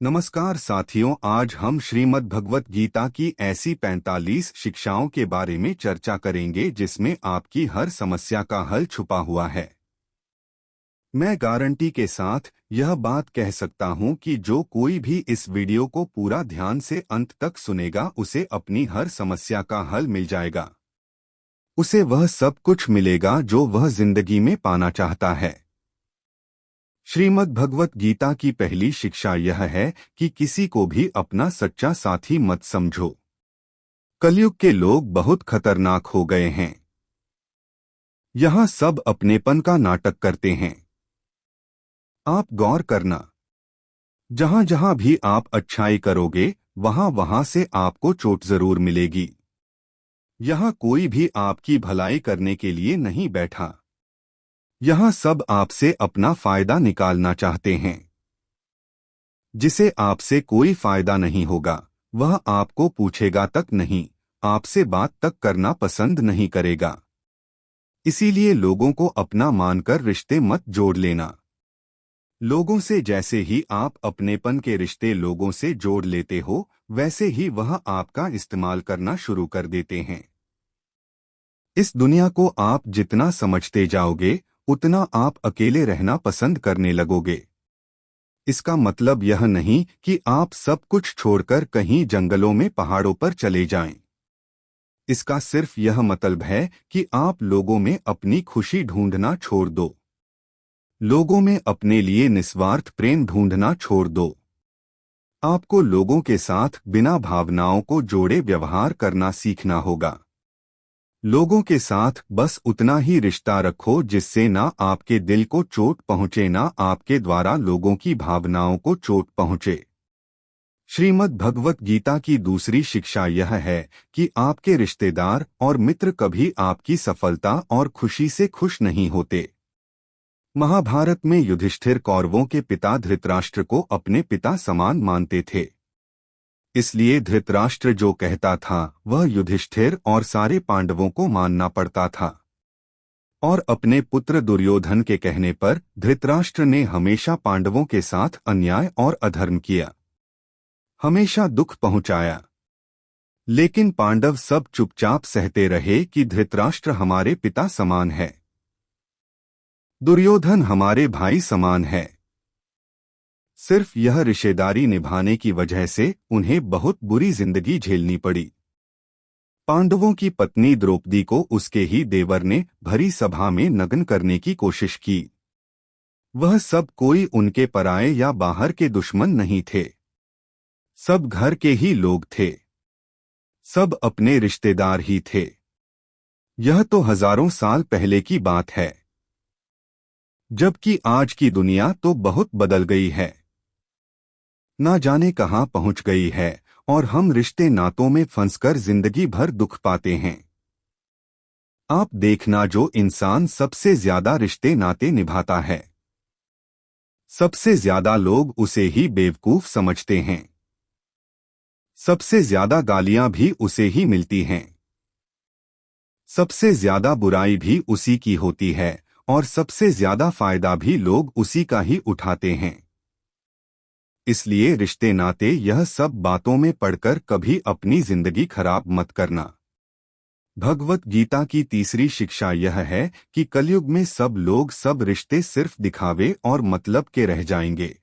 नमस्कार साथियों, आज हम श्रीमद् भगवत गीता की ऐसी 45 शिक्षाओं के बारे में चर्चा करेंगे जिसमें आपकी हर समस्या का हल छुपा हुआ है। मैं गारंटी के साथ यह बात कह सकता हूं कि जो कोई भी इस वीडियो को पूरा ध्यान से अंत तक सुनेगा उसे अपनी हर समस्या का हल मिल जाएगा। उसे वह सब कुछ मिलेगा जो वह जिंदगी में पाना चाहता है। श्रीमद् भगवत गीता की पहली शिक्षा यह है कि किसी को भी अपना सच्चा साथी मत समझो। कलयुग के लोग बहुत खतरनाक हो गए हैं। यहाँ सब अपनेपन का नाटक करते हैं। आप गौर करना, जहाँ जहाँ भी आप अच्छाई करोगे वहाँ वहाँ से आपको चोट जरूर मिलेगी। यहाँ कोई भी आपकी भलाई करने के लिए नहीं बैठा। यहाँ सब आपसे अपना फायदा निकालना चाहते हैं। जिसे आपसे कोई फायदा नहीं होगा वह आपको पूछेगा तक नहीं, आपसे बात तक करना पसंद नहीं करेगा। इसीलिए लोगों को अपना मानकर रिश्ते मत जोड़ लेना। लोगों से जैसे ही आप अपनेपन के रिश्ते लोगों से जोड़ लेते हो वैसे ही वह आपका इस्तेमाल करना शुरू कर देते हैं। इस दुनिया को आप जितना समझते जाओगे उतना आप अकेले रहना पसंद करने लगोगे। इसका मतलब यह नहीं कि आप सब कुछ छोड़कर कहीं जंगलों में पहाड़ों पर चले जाएं। इसका सिर्फ यह मतलब है कि आप लोगों में अपनी खुशी ढूंढना छोड़ दो। लोगों में अपने लिए निस्वार्थ प्रेम ढूंढना छोड़ दो। आपको लोगों के साथ बिना भावनाओं को जोड़े व्यवहार करना सीखना होगा। लोगों के साथ बस उतना ही रिश्ता रखो जिससे ना आपके दिल को चोट पहुंचे ना आपके द्वारा लोगों की भावनाओं को चोट पहुंचे। श्रीमद् भगवत गीता की दूसरी शिक्षा यह है कि आपके रिश्तेदार और मित्र कभी आपकी सफलता और खुशी से खुश नहीं होते। महाभारत में युधिष्ठिर कौरवों के पिता धृतराष्ट्र को अपने पिता समान मानते थे। इसलिए धृतराष्ट्र जो कहता था वह युधिष्ठिर और सारे पांडवों को मानना पड़ता था। और अपने पुत्र दुर्योधन के कहने पर धृतराष्ट्र ने हमेशा पांडवों के साथ अन्याय और अधर्म किया, हमेशा दुख पहुंचाया। लेकिन पांडव सब चुपचाप सहते रहे कि धृतराष्ट्र हमारे पिता समान है, दुर्योधन हमारे भाई समान है। सिर्फ यह रिश्तेदारी निभाने की वजह से उन्हें बहुत बुरी जिंदगी झेलनी पड़ी। पांडवों की पत्नी द्रौपदी को उसके ही देवर ने भरी सभा में नग्न करने की कोशिश की। वह सब कोई उनके पराये या बाहर के दुश्मन नहीं थे, सब घर के ही लोग थे, सब अपने रिश्तेदार ही थे। यह तो हजारों साल पहले की बात है, जबकि आज की दुनिया तो बहुत बदल गई है। ना जाने कहां पहुंच गई है और हम रिश्ते नातों में फंसकर जिंदगी भर दुख पाते हैं। आप देखना, जो इंसान सबसे ज्यादा रिश्ते नाते निभाता है सबसे ज्यादा लोग उसे ही बेवकूफ समझते हैं। सबसे ज्यादा गालियां भी उसे ही मिलती हैं। सबसे ज्यादा बुराई भी उसी की होती है और सबसे ज्यादा फायदा भी लोग उसी का ही उठाते हैं। इसलिए रिश्ते नाते यह सब बातों में पड़कर कभी अपनी जिंदगी खराब मत करना। भगवत गीता की तीसरी शिक्षा यह है कि कलयुग में सब लोग सब रिश्ते सिर्फ दिखावे और मतलब के रह जाएंगे।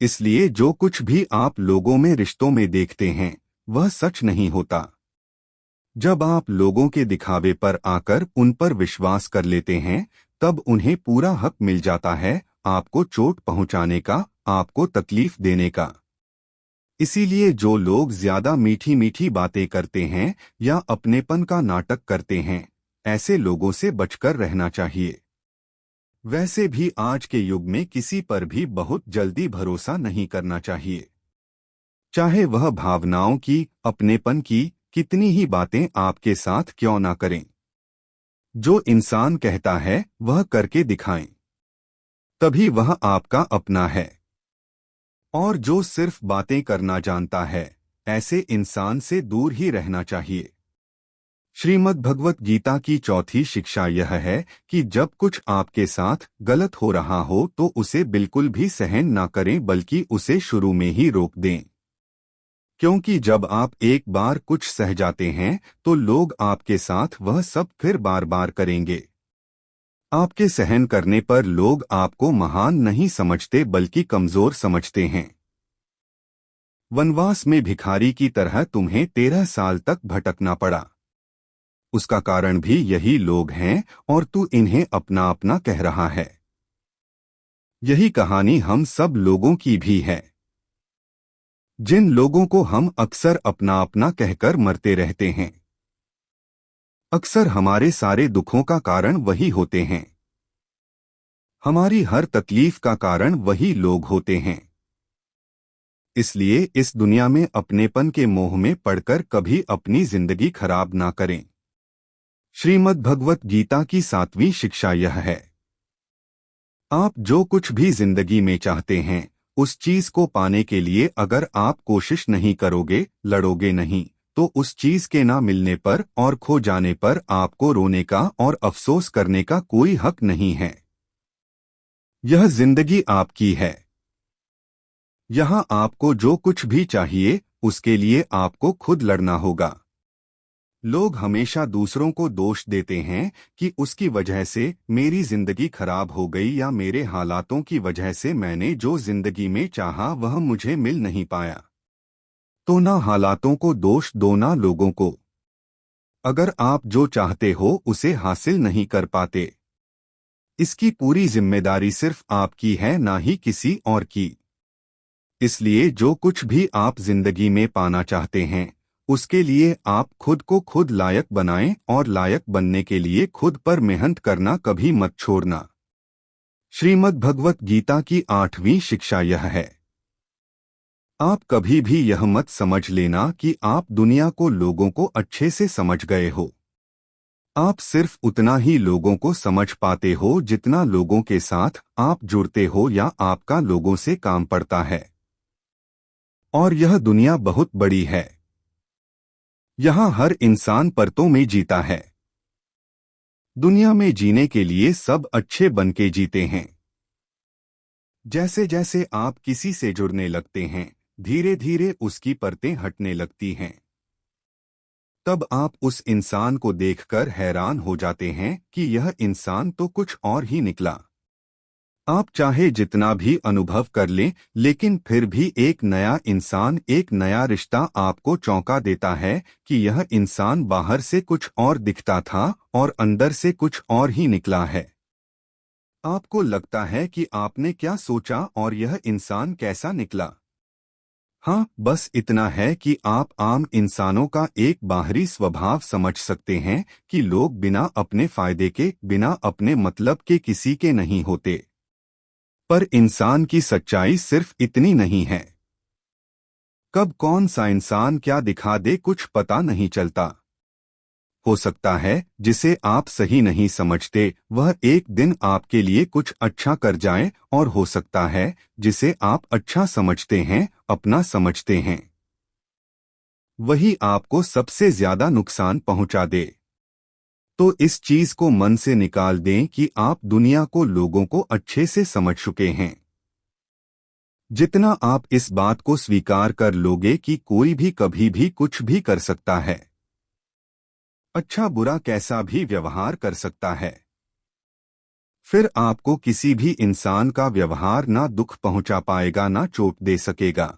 इसलिए जो कुछ भी आप लोगों में रिश्तों में देखते हैं वह सच नहीं होता। जब आप लोगों के दिखावे पर आकर उन पर विश्वास कर लेते हैं तब उन्हें पूरा हक मिल जाता है आपको चोट पहुंचाने का, आपको तकलीफ देने का। इसीलिए जो लोग ज्यादा मीठी मीठी बातें करते हैं या अपनेपन का नाटक करते हैं ऐसे लोगों से बचकर रहना चाहिए। वैसे भी आज के युग में किसी पर भी बहुत जल्दी भरोसा नहीं करना चाहिए, चाहे वह भावनाओं की, अपनेपन की कितनी ही बातें आपके साथ क्यों ना करें। जो इंसान कहता है वह करके दिखाएं, तभी वह आपका अपना है। और जो सिर्फ बातें करना जानता है ऐसे इंसान से दूर ही रहना चाहिए। श्रीमद् भगवत गीता की चौथी शिक्षा यह है कि जब कुछ आपके साथ गलत हो रहा हो तो उसे बिल्कुल भी सहन ना करें बल्कि उसे शुरू में ही रोक दें। क्योंकि जब आप एक बार कुछ सह जाते हैं तो लोग आपके साथ वह सब फिर बार बार करेंगे। आपके सहन करने पर लोग आपको महान नहीं समझते बल्कि कमजोर समझते हैं। वनवास में भिखारी की तरह तुम्हें 13 साल तक भटकना पड़ा। उसका कारण भी यही लोग हैं और तू इन्हें अपना अपना कह रहा है। यही कहानी हम सब लोगों की भी है। जिन लोगों को हम अक्सर अपना अपना कहकर मरते रहते हैं, अक्सर हमारे सारे दुखों का कारण वही होते हैं। हमारी हर तकलीफ का कारण वही लोग होते हैं। इसलिए इस दुनिया में अपनेपन के मोह में पड़कर कभी अपनी जिंदगी खराब ना करें। श्रीमद् भगवत गीता की 7वीं शिक्षा यह है, आप जो कुछ भी जिंदगी में चाहते हैं उस चीज को पाने के लिए अगर आप कोशिश नहीं करोगे, लड़ोगे नहीं, तो उस चीज के ना मिलने पर और खो जाने पर आपको रोने का और अफसोस करने का कोई हक नहीं है। यह जिंदगी आपकी है। यहाँ आपको जो कुछ भी चाहिए उसके लिए आपको खुद लड़ना होगा। लोग हमेशा दूसरों को दोष देते हैं कि उसकी वजह से मेरी जिंदगी खराब हो गई या मेरे हालातों की वजह से मैंने जो जिंदगी में चाहा वह मुझे मिल नहीं पाया। तो ना हालातों को दोष दो ना लोगों को। अगर आप जो चाहते हो उसे हासिल नहीं कर पाते, इसकी पूरी जिम्मेदारी सिर्फ आपकी है, ना ही किसी और की। इसलिए जो कुछ भी आप जिंदगी में पाना चाहते हैं उसके लिए आप खुद को खुद लायक बनाएं और लायक बनने के लिए खुद पर मेहनत करना कभी मत छोड़ना। श्रीमद् भगवत गीता की 8वीं शिक्षा यह है, आप कभी भी यह मत समझ लेना कि आप दुनिया को लोगों को अच्छे से समझ गए हो। आप सिर्फ उतना ही लोगों को समझ पाते हो जितना लोगों के साथ आप जुड़ते हो या आपका लोगों से काम पड़ता है। और यह दुनिया बहुत बड़ी है। यहाँ हर इंसान परतों में जीता है। दुनिया में जीने के लिए सब अच्छे बन के जीते हैं। जैसे जैसे आप किसी से जुड़ने लगते हैं धीरे धीरे उसकी परतें हटने लगती हैं। तब आप उस इंसान को देखकर हैरान हो जाते हैं कि यह इंसान तो कुछ और ही निकला। आप चाहे जितना भी अनुभव कर लें लेकिन फिर भी एक नया इंसान, एक नया रिश्ता आपको चौंका देता है कि यह इंसान बाहर से कुछ और दिखता था और अंदर से कुछ और ही निकला है। आपको लगता है कि आपने क्या सोचा और यह इंसान कैसा निकला। हाँ, बस इतना है कि आप आम इंसानों का एक बाहरी स्वभाव समझ सकते हैं कि लोग बिना अपने फायदे के, बिना अपने मतलब के किसी के नहीं होते। पर इंसान की सच्चाई सिर्फ इतनी नहीं है। कब कौन सा इंसान क्या दिखा दे कुछ पता नहीं चलता। हो सकता है जिसे आप सही नहीं समझते वह एक दिन आपके लिए कुछ अच्छा कर जाए और हो सकता है जिसे आप अच्छा समझते हैं, अपना समझते हैं, वही आपको सबसे ज्यादा नुकसान पहुंचा दे। तो इस चीज को मन से निकाल दें कि आप दुनिया को, लोगों को अच्छे से समझ चुके हैं। जितना आप इस बात को स्वीकार कर लोगे कि कोई भी कभी भी कुछ भी कर सकता है, अच्छा बुरा कैसा भी व्यवहार कर सकता है, फिर आपको किसी भी इंसान का व्यवहार ना दुख पहुंचा पाएगा ना चोट दे सकेगा।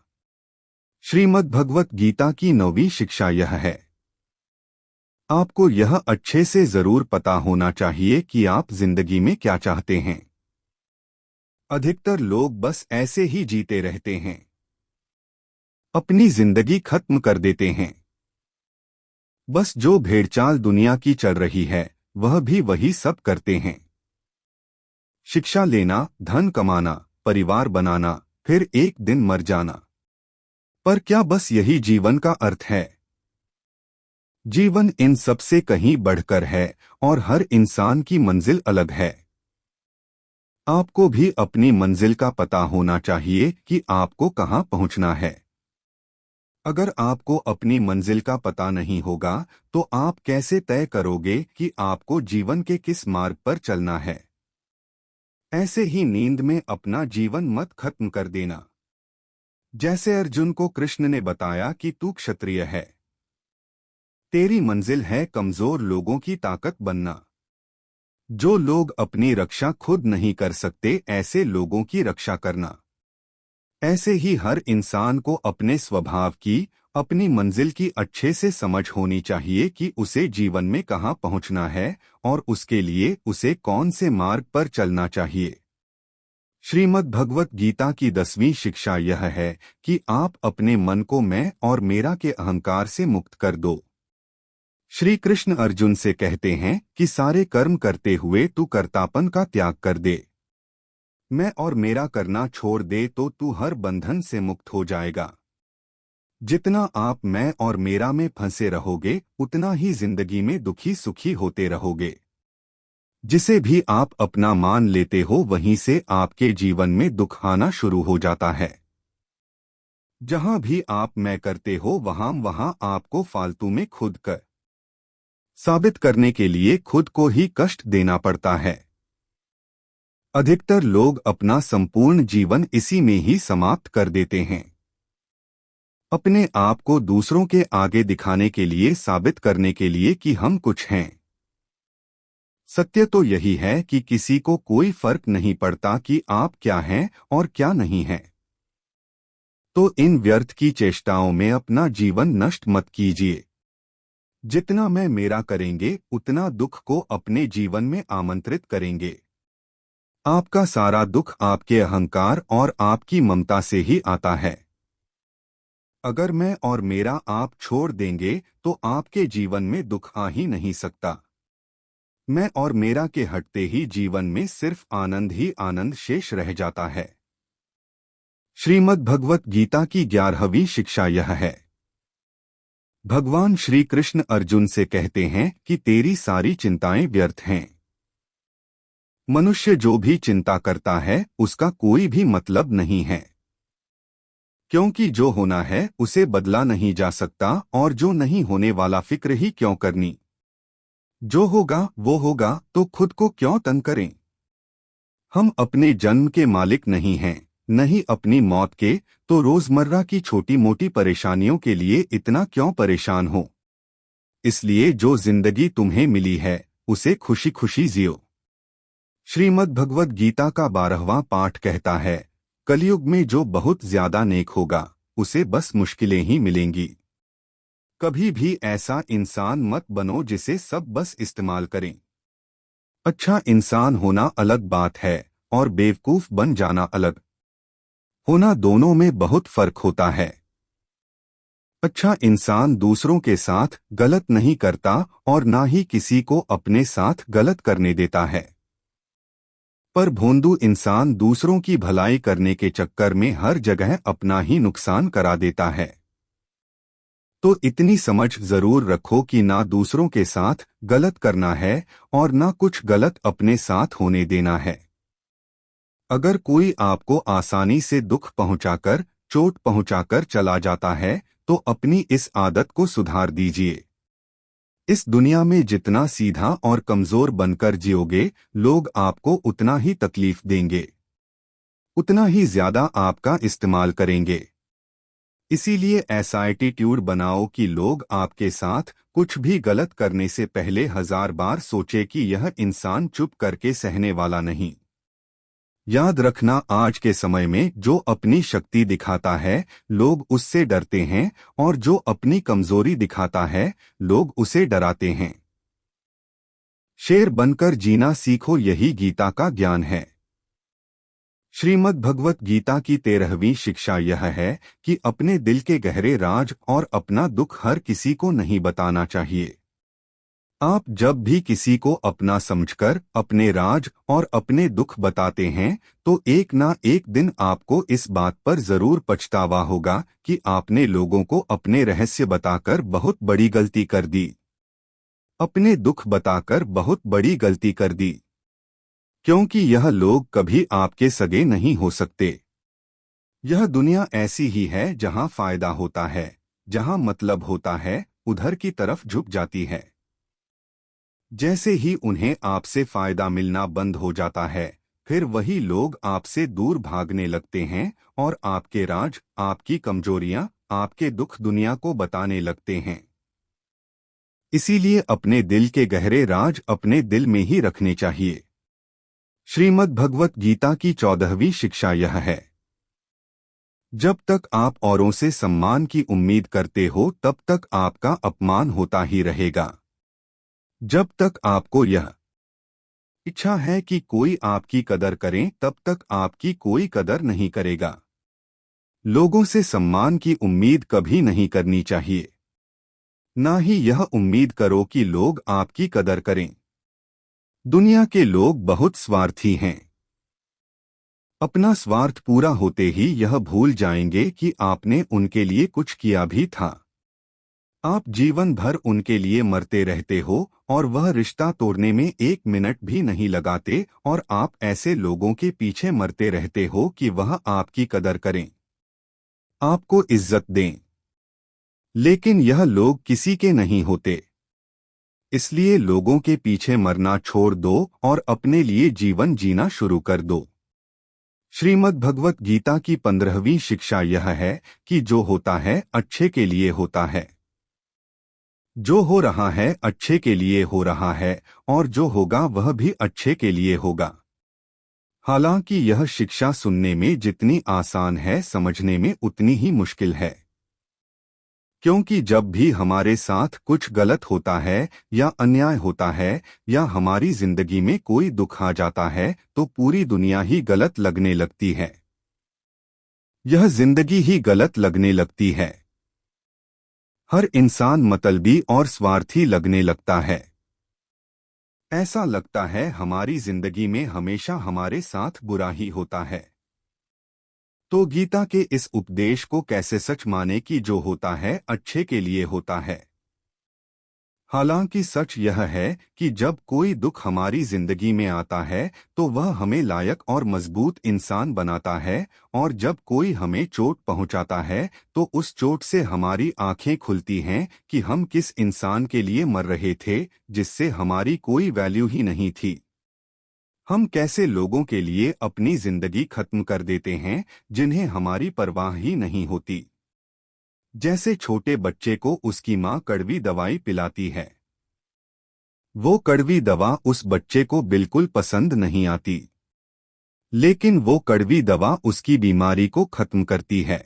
श्रीमद् भगवत गीता की 9वीं शिक्षा यह है, आपको यह अच्छे से जरूर पता होना चाहिए कि आप जिंदगी में क्या चाहते हैं। अधिकतर लोग बस ऐसे ही जीते रहते हैं, अपनी जिंदगी खत्म कर देते हैं। बस जो भेड़चाल दुनिया की चल रही है वह भी वही सब करते हैं। शिक्षा लेना, धन कमाना, परिवार बनाना, फिर एक दिन मर जाना। पर क्या बस यही जीवन का अर्थ है? जीवन इन सब से कहीं बढ़कर है और हर इंसान की मंजिल अलग है। आपको भी अपनी मंजिल का पता होना चाहिए कि आपको कहाँ पहुँचना है। अगर आपको अपनी मंजिल का पता नहीं होगा तो आप कैसे तय करोगे कि आपको जीवन के किस मार्ग पर चलना है। ऐसे ही नींद में अपना जीवन मत खत्म कर देना। जैसे अर्जुन को कृष्ण ने बताया कि तू क्षत्रिय है, तेरी मंजिल है कमजोर लोगों की ताकत बनना। जो लोग अपनी रक्षा खुद नहीं कर सकते ऐसे लोगों की रक्षा करना। ऐसे ही हर इंसान को अपने स्वभाव की, अपनी मंजिल की अच्छे से समझ होनी चाहिए कि उसे जीवन में कहाँ पहुँचना है और उसके लिए उसे कौन से मार्ग पर चलना चाहिए। श्रीमद् भगवत गीता की 10वीं शिक्षा यह है कि आप अपने मन को मैं और मेरा के अहंकार से मुक्त कर दो। श्री कृष्ण अर्जुन से कहते हैं कि सारे कर्म करते हुए तू कर्तापन का त्याग कर दे। मैं और मेरा करना छोड़ दे तो तू हर बंधन से मुक्त हो जाएगा। जितना आप मैं और मेरा में फंसे रहोगे उतना ही जिंदगी में दुखी सुखी होते रहोगे। जिसे भी आप अपना मान लेते हो वहीं से आपके जीवन में दुख आना शुरू हो जाता है। जहां भी आप मैं करते हो वहां आपको फालतू में खुद कर साबित करने के लिए खुद को ही कष्ट देना पड़ता है। अधिकतर लोग अपना संपूर्ण जीवन इसी में ही समाप्त कर देते हैं। अपने आप को दूसरों के आगे दिखाने के लिए, साबित करने के लिए कि हम कुछ हैं। सत्य तो यही है कि किसी को कोई फर्क नहीं पड़ता कि आप क्या हैं और क्या नहीं हैं। तो इन व्यर्थ की चेष्टाओं में अपना जीवन नष्ट मत कीजिए। जितना मैं मेरा करेंगे उतना दुख को अपने जीवन में आमंत्रित करेंगे। आपका सारा दुख आपके अहंकार और आपकी ममता से ही आता है। अगर मैं और मेरा आप छोड़ देंगे तो आपके जीवन में दुख आ ही नहीं सकता। मैं और मेरा के हटते ही जीवन में सिर्फ आनंद ही आनंद शेष रह जाता है। श्रीमद् भगवत गीता की 11वीं शिक्षा यह है। भगवान श्री कृष्ण अर्जुन से कहते हैं कि तेरी सारी चिंताएं व्यर्थ हैं। मनुष्य जो भी चिंता करता है उसका कोई भी मतलब नहीं है, क्योंकि जो होना है उसे बदला नहीं जा सकता और जो नहीं होने वाला फिक्र ही क्यों करनी। जो होगा वो होगा तो खुद को क्यों तंग करें। हम अपने जन्म के मालिक नहीं हैं, नहीं अपनी मौत के, तो रोजमर्रा की छोटी मोटी परेशानियों के लिए इतना क्यों परेशान हो। इसलिए जो जिंदगी तुम्हें मिली है उसे खुशी खुशी जियो। श्रीमद् भगवत गीता का 12वां पाठ कहता है, कलयुग में जो बहुत ज्यादा नेक होगा उसे बस मुश्किलें ही मिलेंगी। कभी भी ऐसा इंसान मत बनो जिसे सब बस इस्तेमाल करें। अच्छा इंसान होना अलग बात है और बेवकूफ बन जाना अलग होना, दोनों में बहुत फर्क होता है। अच्छा इंसान दूसरों के साथ गलत नहीं करता और ना ही किसी को अपने साथ गलत करने देता है। पर भोंदू इंसान दूसरों की भलाई करने के चक्कर में हर जगह अपना ही नुकसान करा देता है। तो इतनी समझ जरूर रखो कि ना दूसरों के साथ गलत करना है और ना कुछ गलत अपने साथ होने देना है। अगर कोई आपको आसानी से दुख पहुंचाकर, चोट पहुंचाकर चला जाता है तो अपनी इस आदत को सुधार दीजिए। इस दुनिया में जितना सीधा और कमजोर बनकर जियोगे लोग आपको उतना ही तकलीफ देंगे, उतना ही ज्यादा आपका इस्तेमाल करेंगे। इसीलिए ऐसा एटीट्यूड बनाओ कि लोग आपके साथ कुछ भी गलत करने से पहले 1000 बार सोचे कि यह इंसान चुप करके सहने वाला नहीं। याद रखना, आज के समय में जो अपनी शक्ति दिखाता है लोग उससे डरते हैं और जो अपनी कमजोरी दिखाता है लोग उसे डराते हैं। शेर बनकर जीना सीखो, यही गीता का ज्ञान है। श्रीमद् भगवत गीता की 13वीं शिक्षा यह है कि अपने दिल के गहरे राज और अपना दुख हर किसी को नहीं बताना चाहिए। आप जब भी किसी को अपना समझकर अपने राज और अपने दुख बताते हैं तो एक ना एक दिन आपको इस बात पर जरूर पछतावा होगा कि आपने लोगों को अपने रहस्य बताकर बहुत बड़ी गलती कर दी। अपने दुख बताकर बहुत बड़ी गलती कर दी, क्योंकि यह लोग कभी आपके सगे नहीं हो सकते। यह दुनिया ऐसी ही है जहां फायदा होता है, जहां मतलब होता है उधर की तरफ झुक जाती है। जैसे ही उन्हें आपसे फायदा मिलना बंद हो जाता है, फिर वही लोग आपसे दूर भागने लगते हैं और आपके राज, आपकी कमजोरियां, आपके दुख दुनिया को बताने लगते हैं। इसीलिए अपने दिल के गहरे राज अपने दिल में ही रखने चाहिए। श्रीमद् भगवत गीता की 14वीं शिक्षा यह है, जब तक आप औरों से सम्मान की उम्मीद करते हो तब तक आपका अपमान होता ही रहेगा। जब तक आपको यह इच्छा है कि कोई आपकी कदर करे तब तक आपकी कोई कदर नहीं करेगा। लोगों से सम्मान की उम्मीद कभी नहीं करनी चाहिए। ना ही यह उम्मीद करो कि लोग आपकी कदर करें। दुनिया के लोग बहुत स्वार्थी हैं। अपना स्वार्थ पूरा होते ही यह भूल जाएंगे कि आपने उनके लिए कुछ किया भी था। आप जीवन भर उनके लिए मरते रहते हो और वह रिश्ता तोड़ने में 1 मिनट भी नहीं लगाते, और आप ऐसे लोगों के पीछे मरते रहते हो कि वह आपकी कदर करें, आपको इज्जत दें। लेकिन यह लोग किसी के नहीं होते। इसलिए लोगों के पीछे मरना छोड़ दो और अपने लिए जीवन जीना शुरू कर दो। श्रीमद् भगवत गीता की 15वीं शिक्षा यह है कि जो होता है अच्छे के लिए होता है। जो हो रहा है अच्छे के लिए हो रहा है, और जो होगा वह भी अच्छे के लिए होगा। हालांकि यह शिक्षा सुनने में जितनी आसान है, समझने में उतनी ही मुश्किल है। क्योंकि जब भी हमारे साथ कुछ गलत होता है या अन्याय होता है या हमारी जिंदगी में कोई दुख आ जाता है, तो पूरी दुनिया ही गलत लगने लगती है। यह जिंदगी ही गलत लगने लगती है। हर इंसान मतलबी और स्वार्थी लगने लगता है। ऐसा लगता है हमारी जिंदगी में हमेशा हमारे साथ बुरा ही होता है। तो गीता के इस उपदेश को कैसे सच माने कि जो होता है अच्छे के लिए होता है। हालांकि सच यह है कि जब कोई दुख हमारी जिंदगी में आता है तो वह हमें लायक और मजबूत इंसान बनाता है, और जब कोई हमें चोट पहुंचाता है तो उस चोट से हमारी आंखें खुलती हैं कि हम किस इंसान के लिए मर रहे थे जिससे हमारी कोई वैल्यू ही नहीं थी। हम कैसे लोगों के लिए अपनी जिंदगी खत्म कर देते हैं जिन्हें हमारी परवाह ही नहीं होती। जैसे छोटे बच्चे को उसकी माँ कड़वी दवाई पिलाती है। वो कड़वी दवा उस बच्चे को बिल्कुल पसंद नहीं आती, लेकिन वो कड़वी दवा उसकी बीमारी को खत्म करती है।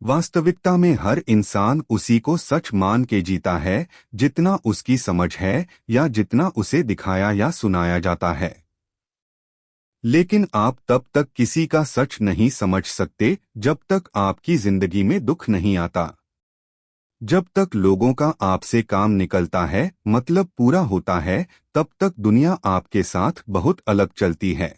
वास्तविकता में हर इंसान उसी को सच मान के जीता है जितना उसकी समझ है या जितना उसे दिखाया या सुनाया जाता है। लेकिन आप तब तक किसी का सच नहीं समझ सकते जब तक आपकी जिंदगी में दुख नहीं आता। जब तक लोगों का आपसे काम निकलता है, मतलब पूरा होता है, तब तक दुनिया आपके साथ बहुत अलग चलती है।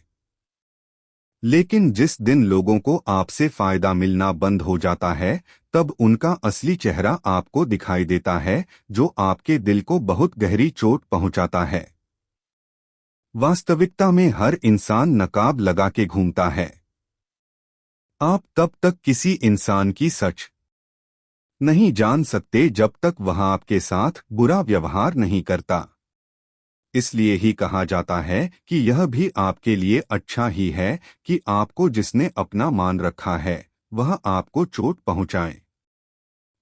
लेकिन जिस दिन लोगों को आपसे फायदा मिलना बंद हो जाता है, तब उनका असली चेहरा आपको दिखाई देता है, जो आपके दिल को बहुत गहरी चोट पहुंचाता है। वास्तविकता में हर इंसान नकाब लगा के घूमता है। आप तब तक किसी इंसान की सच नहीं जान सकते जब तक वह आपके साथ बुरा व्यवहार नहीं करता। इसलिए ही कहा जाता है कि यह भी आपके लिए अच्छा ही है कि आपको जिसने अपना मान रखा है वह आपको चोट पहुंचाए।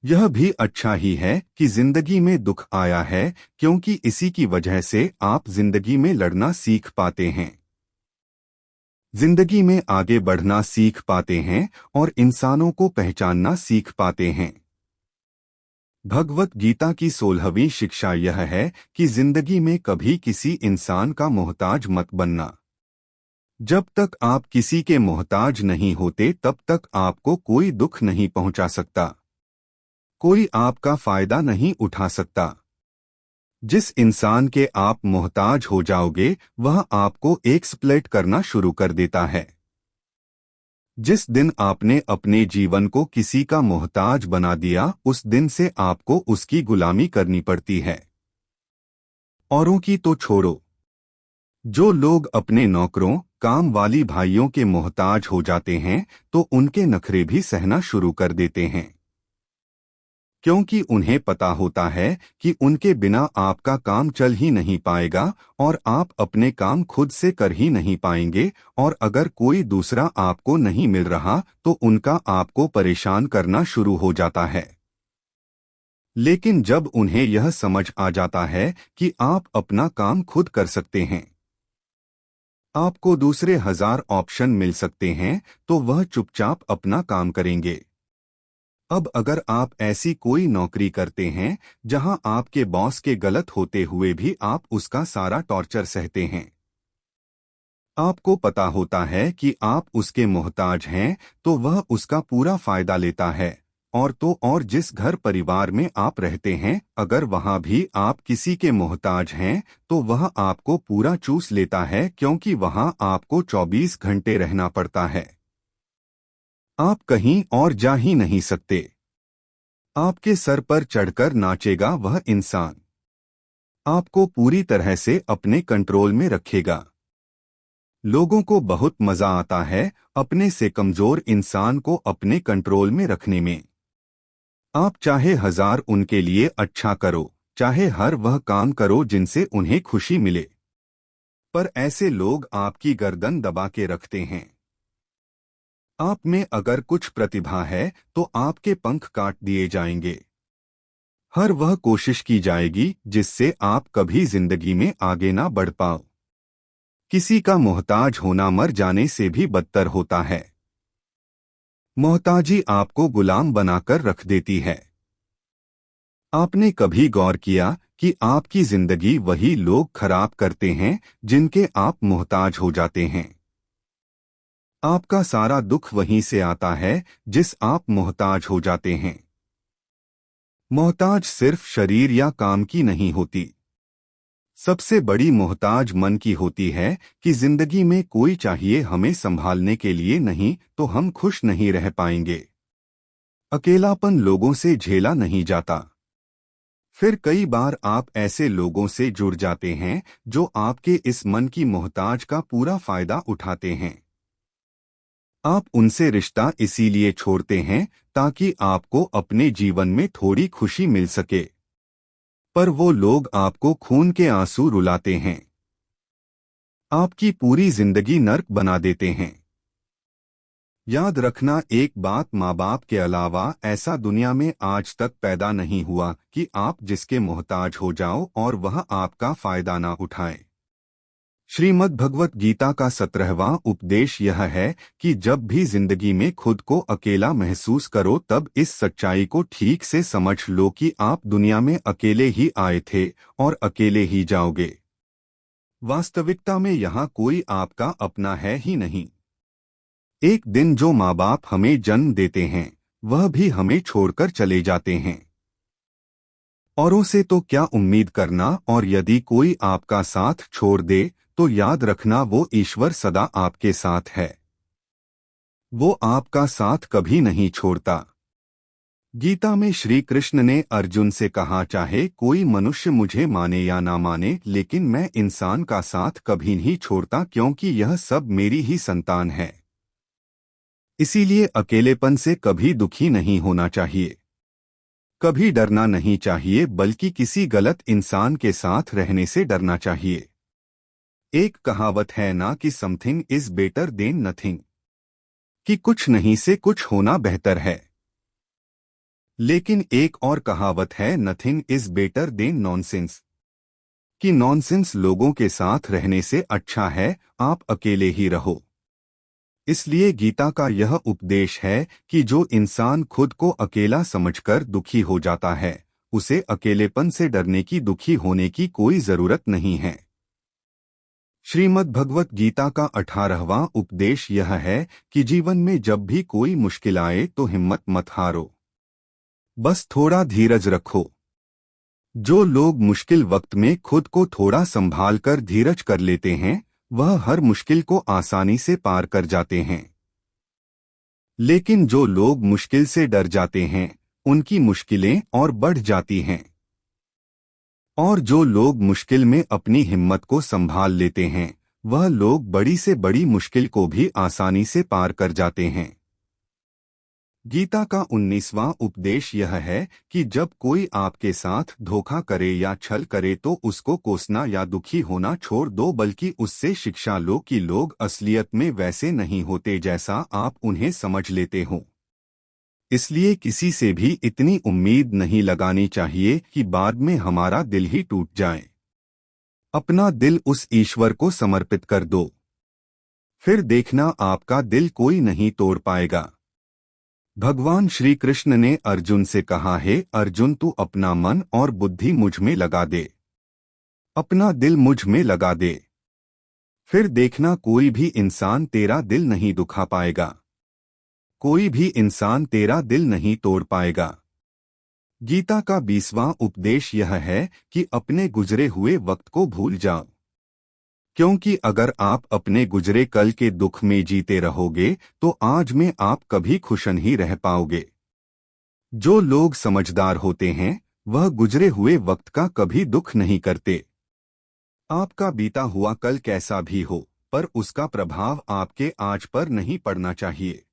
यह भी अच्छा ही है कि जिंदगी में दुख आया है, क्योंकि इसी की वजह से आप जिंदगी में लड़ना सीख पाते हैं, जिंदगी में आगे बढ़ना सीख पाते हैं और इंसानों को पहचानना सीख पाते हैं। भगवत गीता की 16वीं शिक्षा यह है कि जिंदगी में कभी किसी इंसान का मोहताज मत बनना। जब तक आप किसी के मोहताज नहीं होते तब तक आपको कोई दुख नहीं पहुंचा सकता, कोई आपका फायदा नहीं उठा सकता। जिस इंसान के आप मोहताज हो जाओगे वह आपको एक्सप्लॉइट करना शुरू कर देता है। जिस दिन आपने अपने जीवन को किसी का मोहताज बना दिया, उस दिन से आपको उसकी गुलामी करनी पड़ती है। औरों की तो छोड़ो, जो लोग अपने नौकरों, काम वाली भाइयों के मोहताज हो जाते हैं तो उनके नखरे भी सहना शुरू कर देते हैं। क्योंकि उन्हें पता होता है कि उनके बिना आपका काम चल ही नहीं पाएगा और आप अपने काम खुद से कर ही नहीं पाएंगे, और अगर कोई दूसरा आपको नहीं मिल रहा तो उनका आपको परेशान करना शुरू हो जाता है। लेकिन जब उन्हें यह समझ आ जाता है कि आप अपना काम खुद कर सकते हैं, आपको दूसरे 1000 ऑप्शन मिल सकते हैं, तो वह चुपचाप अपना काम करेंगे। अब अगर आप ऐसी कोई नौकरी करते हैं जहां आपके बॉस के गलत होते हुए भी आप उसका सारा टॉर्चर सहते हैं, आपको पता होता है कि आप उसके मोहताज हैं, तो वह उसका पूरा फायदा लेता है। और जिस घर परिवार में आप रहते हैं, अगर वहां भी आप किसी के मोहताज हैं, तो वह आपको पूरा चूस लेता है, क्योंकि वहां आपको 24 घंटे रहना पड़ता है। आप कहीं और जा ही नहीं सकते। आपके सर पर चढ़कर नाचेगा वह इंसान, आपको पूरी तरह से अपने कंट्रोल में रखेगा। लोगों को बहुत मजा आता है अपने से कमजोर इंसान को अपने कंट्रोल में रखने में। आप चाहे 1000 उनके लिए अच्छा करो, चाहे हर वह काम करो जिनसे उन्हें खुशी मिले, पर ऐसे लोग आपकी गर्दन दबा के रखते हैं। आप में अगर कुछ प्रतिभा है तो आपके पंख काट दिए जाएंगे। हर वह कोशिश की जाएगी जिससे आप कभी जिंदगी में आगे ना बढ़ पाओ। किसी का मोहताज होना मर जाने से भी बदतर होता है। मोहताजी आपको गुलाम बनाकर रख देती है। आपने कभी गौर किया कि आपकी जिंदगी वही लोग खराब करते हैं जिनके आप मोहताज हो जाते हैं। आपका सारा दुख वहीं से आता है जिस आप मोहताज हो जाते हैं। मोहताज सिर्फ शरीर या काम की नहीं होती। सबसे बड़ी मोहताज मन की होती है कि जिंदगी में कोई चाहिए हमें संभालने के लिए, नहीं तो हम खुश नहीं रह पाएंगे। अकेलापन लोगों से झेला नहीं जाता। फिर कई बार आप ऐसे लोगों से जुड़ जाते हैं जो आपके इस मन की मोहताज का पूरा फायदा उठाते हैं। आप उनसे रिश्ता इसीलिए छोड़ते हैं ताकि आपको अपने जीवन में थोड़ी खुशी मिल सके, पर वो लोग आपको खून के आंसू रुलाते हैं, आपकी पूरी जिंदगी नर्क बना देते हैं। याद रखना एक बात, माँ बाप के अलावा ऐसा दुनिया में आज तक पैदा नहीं हुआ कि आप जिसके मोहताज हो जाओ और वह आपका फायदा ना उठाए। श्रीमद् भगवत गीता का 17वां उपदेश यह है कि जब भी जिंदगी में खुद को अकेला महसूस करो तब इस सच्चाई को ठीक से समझ लो कि आप दुनिया में अकेले ही आए थे और अकेले ही जाओगे। वास्तविकता में यहाँ कोई आपका अपना है ही नहीं। एक दिन जो माँ बाप हमें जन्म देते हैं वह भी हमें छोड़कर चले जाते हैं। औरों से तो क्या उम्मीद करना, और यदि कोई आपका साथ छोड़ दे तो याद रखना वो ईश्वर सदा आपके साथ है। वो आपका साथ कभी नहीं छोड़ता। गीता में श्री कृष्ण ने अर्जुन से कहा, चाहे कोई मनुष्य मुझे माने या ना माने, लेकिन मैं इंसान का साथ कभी नहीं छोड़ता, क्योंकि यह सब मेरी ही संतान है। इसीलिए अकेलेपन से कभी दुखी नहीं होना चाहिए, कभी डरना नहीं चाहिए, बल्कि किसी गलत इंसान के साथ रहने से डरना चाहिए। एक कहावत है ना कि something is better than nothing, कि कुछ नहीं से कुछ होना बेहतर है। लेकिन एक और कहावत है, nothing is better than nonsense, कि नॉनसेंस लोगों के साथ रहने से अच्छा है आप अकेले ही रहो। इसलिए गीता का यह उपदेश है कि जो इंसान खुद को अकेला समझकर दुखी हो जाता है, उसे अकेलेपन से डरने की, दुखी होने की कोई जरूरत नहीं है। श्रीमद् भगवत गीता का 18वां उपदेश यह है कि जीवन में जब भी कोई मुश्किल आए तो हिम्मत मत हारो, बस थोड़ा धीरज रखो। जो लोग मुश्किल वक्त में खुद को थोड़ा संभाल कर धीरज कर लेते हैं, वह हर मुश्किल को आसानी से पार कर जाते हैं। लेकिन जो लोग मुश्किल से डर जाते हैं, उनकी मुश्किलें और बढ़ जाती हैं। और जो लोग मुश्किल में अपनी हिम्मत को संभाल लेते हैं, वह लोग बड़ी से बड़ी मुश्किल को भी आसानी से पार कर जाते हैं। गीता का 19वां उपदेश यह है कि जब कोई आपके साथ धोखा करे या छल करे तो उसको कोसना या दुखी होना छोड़ दो, बल्कि उससे शिक्षा लो कि लोग असलियत में वैसे नहीं होते जैसा आप उन्हें समझ लेते हो। इसलिए किसी से भी इतनी उम्मीद नहीं लगानी चाहिए कि बाद में हमारा दिल ही टूट जाए। अपना दिल उस ईश्वर को समर्पित कर दो, फिर देखना आपका दिल कोई नहीं तोड़ पाएगा। भगवान श्री कृष्ण ने अर्जुन से कहा, है अर्जुन, तू अपना मन और बुद्धि मुझ में लगा दे, अपना दिल मुझ में लगा दे, फिर देखना कोई भी इंसान तेरा दिल नहीं दुखा पाएगा, कोई भी इंसान तेरा दिल नहीं तोड़ पाएगा। गीता का 20वां उपदेश यह है कि अपने गुजरे हुए वक्त को भूल जाओ, क्योंकि अगर आप अपने गुजरे कल के दुख में जीते रहोगे तो आज में आप कभी खुश नहीं रह पाओगे। जो लोग समझदार होते हैं वह गुजरे हुए वक्त का कभी दुख नहीं करते। आपका बीता हुआ कल कैसा भी हो, पर उसका प्रभाव आपके आज पर नहीं पड़ना चाहिए।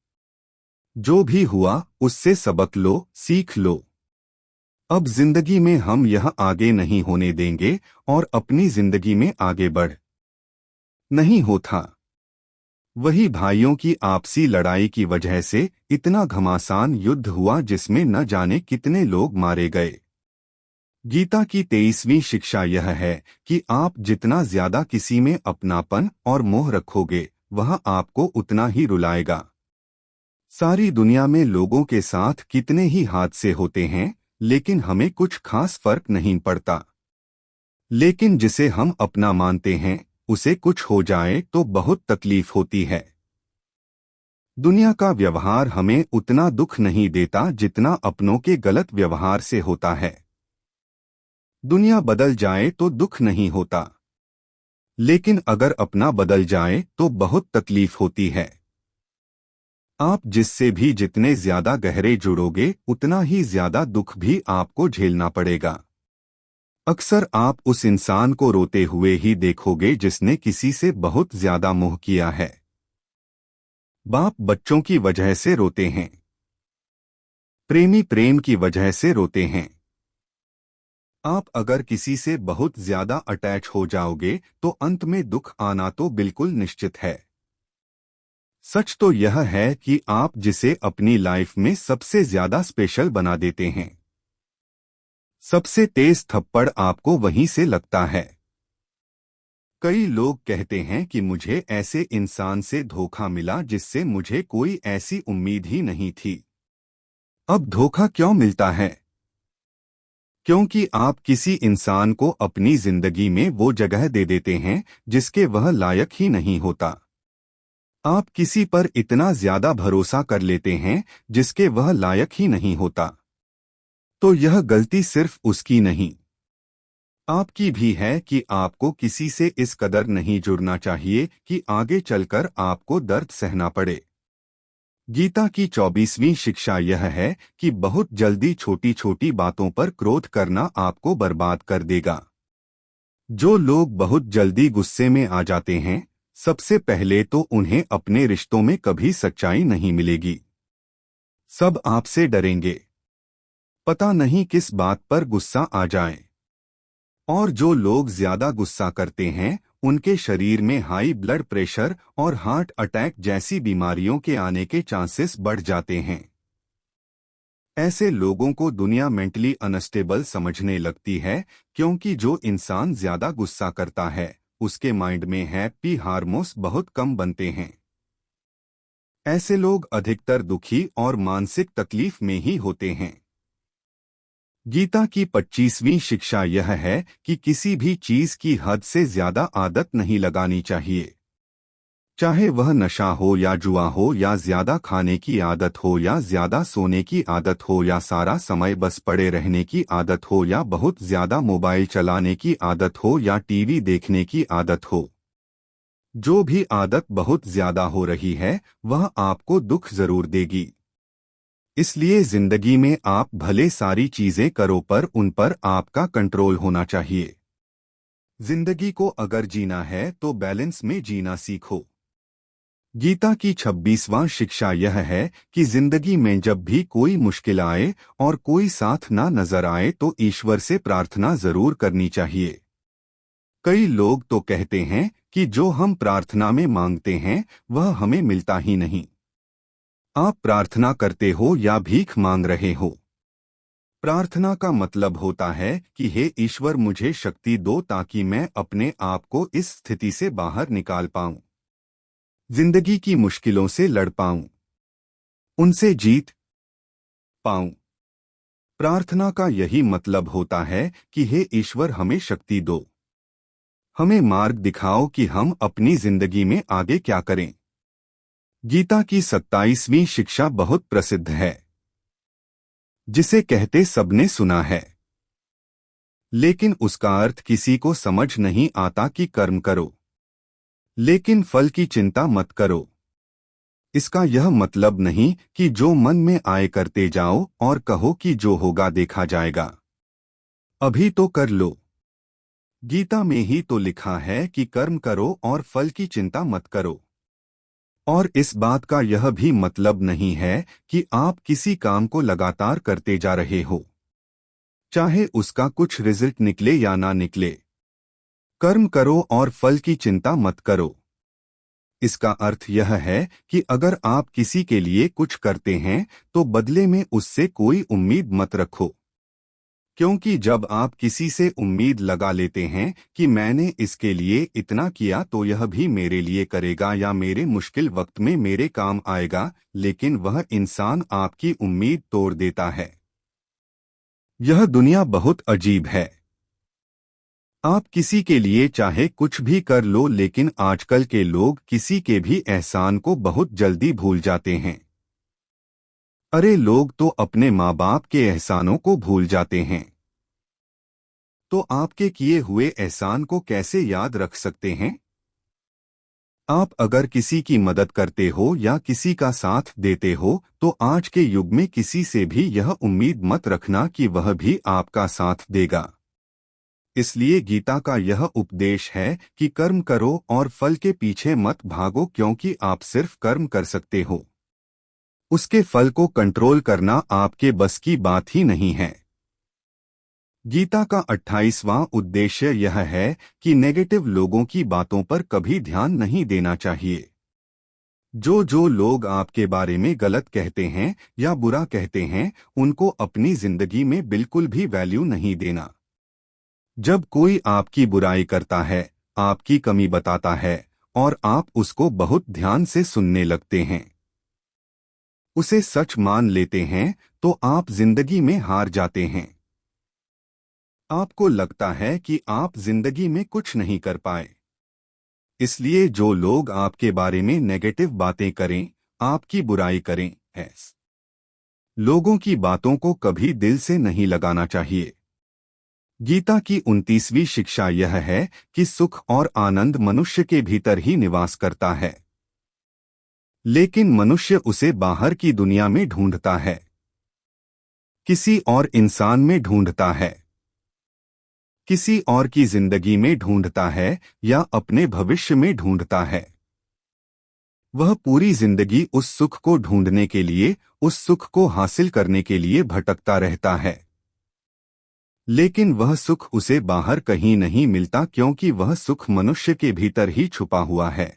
जो भी हुआ उससे सबक लो, सीख लो। अब जिंदगी में हम यह आगे नहीं होने देंगे और अपनी जिंदगी में आगे बढ़ नहीं होता। वही भाइयों की आपसी लड़ाई की वजह से इतना घमासान युद्ध हुआ जिसमें न जाने कितने लोग मारे गए। गीता की 23वीं शिक्षा यह है कि आप जितना ज्यादा किसी में अपनापन और मोह रखोगे वह आपको उतना ही रुलाएगा। सारी दुनिया में लोगों के साथ कितने ही हादसे होते हैं, लेकिन हमें कुछ खास फर्क नहीं पड़ता। लेकिन जिसे हम अपना मानते हैं उसे कुछ हो जाए तो बहुत तकलीफ होती है। दुनिया का व्यवहार हमें उतना दुख नहीं देता जितना अपनों के गलत व्यवहार से होता है। दुनिया बदल जाए तो दुख नहीं होता, लेकिन अगर अपना बदल जाए तो बहुत तकलीफ होती है। आप जिससे भी जितने ज्यादा गहरे जुड़ोगे उतना ही ज्यादा दुख भी आपको झेलना पड़ेगा। अक्सर आप उस इंसान को रोते हुए ही देखोगे जिसने किसी से बहुत ज्यादा मोह किया है। बाप बच्चों की वजह से रोते हैं, प्रेमी प्रेम की वजह से रोते हैं। आप अगर किसी से बहुत ज्यादा अटैच हो जाओगे तो अंत में दुख आना तो बिल्कुल निश्चित है। सच तो यह है कि आप जिसे अपनी लाइफ में सबसे ज्यादा स्पेशल बना देते हैं, सबसे तेज थप्पड़ आपको वहीं से लगता है। कई लोग कहते हैं कि मुझे ऐसे इंसान से धोखा मिला जिससे मुझे कोई ऐसी उम्मीद ही नहीं थी। अब धोखा क्यों मिलता है? क्योंकि आप किसी इंसान को अपनी जिंदगी में वो जगह दे देते हैं जिसके वह लायक ही नहीं होता। आप किसी पर इतना ज्यादा भरोसा कर लेते हैं जिसके वह लायक ही नहीं होता। तो यह गलती सिर्फ उसकी नहीं, आपकी भी है कि आपको किसी से इस कदर नहीं जुड़ना चाहिए कि आगे चलकर आपको दर्द सहना पड़े। गीता की 24वीं शिक्षा यह है कि बहुत जल्दी छोटी छोटी बातों पर क्रोध करना आपको बर्बाद कर देगा। जो लोग बहुत जल्दी गुस्से में आ जाते हैं, सबसे पहले तो उन्हें अपने रिश्तों में कभी सच्चाई नहीं मिलेगी। सब आपसे डरेंगे, पता नहीं किस बात पर गुस्सा आ जाए। और जो लोग ज्यादा गुस्सा करते हैं उनके शरीर में हाई ब्लड प्रेशर और हार्ट अटैक जैसी बीमारियों के आने के चांसेस बढ़ जाते हैं। ऐसे लोगों को दुनिया मेंटली अनस्टेबल समझने लगती है, क्योंकि जो इंसान ज्यादा गुस्सा करता है उसके माइंड में हैप्पी हार्मोन्स बहुत कम बनते हैं। ऐसे लोग अधिकतर दुखी और मानसिक तकलीफ में ही होते हैं। गीता की 25वीं शिक्षा यह है कि किसी भी चीज की हद से ज्यादा आदत नहीं लगानी चाहिए। चाहे वह नशा हो या जुआ हो या ज्यादा खाने की आदत हो या ज्यादा सोने की आदत हो या सारा समय बस पड़े रहने की आदत हो या बहुत ज्यादा मोबाइल चलाने की आदत हो या टीवी देखने की आदत हो। जो भी आदत बहुत ज्यादा हो रही है वह आपको दुख जरूर देगी। इसलिए जिंदगी में आप भले सारी चीजें करो पर उन पर आपका कंट्रोल होना चाहिए। जिंदगी को अगर जीना है तो बैलेंस में जीना सीखो। गीता की 26वां शिक्षा यह है कि जिंदगी में जब भी कोई मुश्किल आए और कोई साथ ना नजर आए तो ईश्वर से प्रार्थना जरूर करनी चाहिए। कई लोग तो कहते हैं कि जो हम प्रार्थना में मांगते हैं वह हमें मिलता ही नहीं। आप प्रार्थना करते हो या भीख मांग रहे हो, प्रार्थना का मतलब होता है कि हे ईश्वर मुझे शक्ति दो ताकि मैं अपने आप को इस स्थिति से बाहर निकाल पाऊं, जिंदगी की मुश्किलों से लड़ पाऊं, उनसे जीत पाऊं। प्रार्थना का यही मतलब होता है कि हे ईश्वर हमें शक्ति दो, हमें मार्ग दिखाओ कि हम अपनी जिंदगी में आगे क्या करें। गीता की 27वीं शिक्षा बहुत प्रसिद्ध है, जिसे कहते सबने सुना है, लेकिन उसका अर्थ किसी को समझ नहीं आता कि कर्म करो लेकिन फल की चिंता मत करो। इसका यह मतलब नहीं कि जो मन में आए करते जाओ और कहो कि जो होगा देखा जाएगा, अभी तो कर लो। गीता में ही तो लिखा है कि कर्म करो और फल की चिंता मत करो। और इस बात का यह भी मतलब नहीं है कि आप किसी काम को लगातार करते जा रहे हो, चाहे उसका कुछ रिजल्ट निकले या ना निकले। कर्म करो और फल की चिंता मत करो। इसका अर्थ यह है कि अगर आप किसी के लिए कुछ करते हैं तो बदले में उससे कोई उम्मीद मत रखो, क्योंकि जब आप किसी से उम्मीद लगा लेते हैं कि मैंने इसके लिए इतना किया तो यह भी मेरे लिए करेगा या मेरे मुश्किल वक्त में मेरे काम आएगा, लेकिन वह इंसान आपकी उम्मीद तोड़ देता है। यह दुनिया बहुत अजीब है। आप किसी के लिए चाहे कुछ भी कर लो, लेकिन आजकल के लोग किसी के भी एहसान को बहुत जल्दी भूल जाते हैं। अरे लोग तो अपने माँ बाप के एहसानों को भूल जाते हैं, तो आपके किए हुए एहसान को कैसे याद रख सकते हैं। आप अगर किसी की मदद करते हो या किसी का साथ देते हो तो आज के युग में किसी से भी यह उम्मीद मत रखना कि वह भी आपका साथ देगा। इसलिए गीता का यह उपदेश है कि कर्म करो और फल के पीछे मत भागो, क्योंकि आप सिर्फ कर्म कर सकते हो, उसके फल को कंट्रोल करना आपके बस की बात ही नहीं है। गीता का 28वां उद्देश्य यह है कि नेगेटिव लोगों की बातों पर कभी ध्यान नहीं देना चाहिए। जो लोग आपके बारे में गलत कहते हैं या बुरा कहते हैं उनको अपनी जिंदगी में बिल्कुल भी वैल्यू नहीं देना। जब कोई आपकी बुराई करता है, आपकी कमी बताता है और आप उसको बहुत ध्यान से सुनने लगते हैं, उसे सच मान लेते हैं, तो आप जिंदगी में हार जाते हैं। आपको लगता है कि आप जिंदगी में कुछ नहीं कर पाए। इसलिए जो लोग आपके बारे में नेगेटिव बातें करें, आपकी बुराई करें, ऐसे लोगों की बातों को कभी दिल से नहीं लगाना चाहिए। गीता की 29वीं शिक्षा यह है कि सुख और आनंद मनुष्य के भीतर ही निवास करता है, लेकिन मनुष्य उसे बाहर की दुनिया में ढूंढता है, किसी और इंसान में ढूंढता है, किसी और की जिंदगी में ढूंढता है या अपने भविष्य में ढूंढता है। वह पूरी जिंदगी उस सुख को ढूंढने के लिए, उस सुख को हासिल करने के लिए भटकता रहता है, लेकिन वह सुख उसे बाहर कहीं नहीं मिलता, क्योंकि वह सुख मनुष्य के भीतर ही छुपा हुआ है।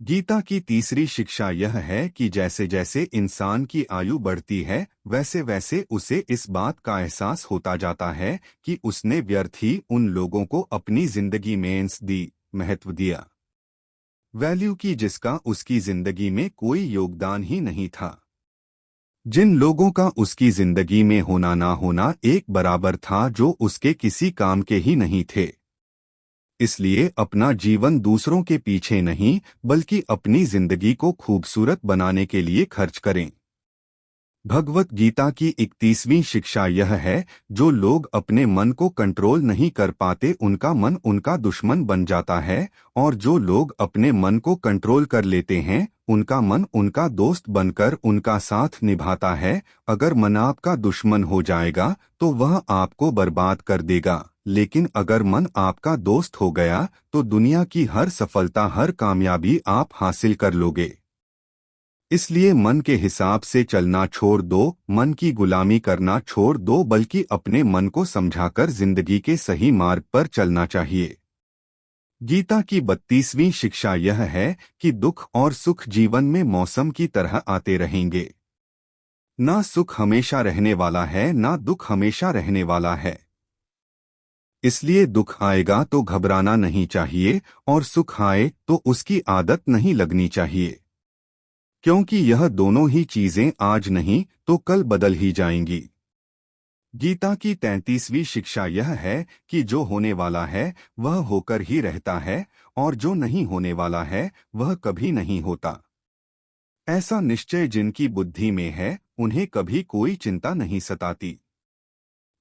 गीता की तीसरी शिक्षा यह है कि जैसे जैसे इंसान की आयु बढ़ती है वैसे वैसे उसे इस बात का एहसास होता जाता है कि उसने व्यर्थ ही उन लोगों को अपनी जिंदगी में महत्व दिया, वैल्यू की, जिसका उसकी जिंदगी में कोई योगदान ही नहीं था। जिन लोगों का उसकी जिंदगी में होना ना होना एक बराबर था, जो उसके किसी काम के ही नहीं थे। इसलिए अपना जीवन दूसरों के पीछे नहीं बल्कि अपनी जिंदगी को खूबसूरत बनाने के लिए खर्च करें। भगवत गीता की 31वीं शिक्षा यह है, जो लोग अपने मन को कंट्रोल नहीं कर पाते उनका मन उनका दुश्मन बन जाता है, और जो लोग अपने मन को कंट्रोल कर लेते हैं उनका मन उनका दोस्त बनकर उनका साथ निभाता है। अगर मन आपका दुश्मन हो जाएगा तो वह आपको बर्बाद कर देगा, लेकिन अगर मन आपका दोस्त हो गया तो दुनिया की हर सफलता, हर कामयाबी आप हासिल कर लोगे। इसलिए मन के हिसाब से चलना छोड़ दो, मन की गुलामी करना छोड़ दो, बल्कि अपने मन को समझाकर जिंदगी के सही मार्ग पर चलना चाहिए। गीता की 32वीं शिक्षा यह है कि दुख और सुख जीवन में मौसम की तरह आते रहेंगे। ना सुख हमेशा रहने वाला है, ना दुख हमेशा रहने वाला है। इसलिए दुख आएगा तो घबराना नहीं चाहिए, और सुख आए तो उसकी आदत नहीं लगनी चाहिए, क्योंकि यह दोनों ही चीजें आज नहीं तो कल बदल ही जाएंगी। गीता की 33वीं शिक्षा यह है कि जो होने वाला है वह होकर ही रहता है, और जो नहीं होने वाला है वह कभी नहीं होता। ऐसा निश्चय जिनकी बुद्धि में है उन्हें कभी कोई चिंता नहीं सताती।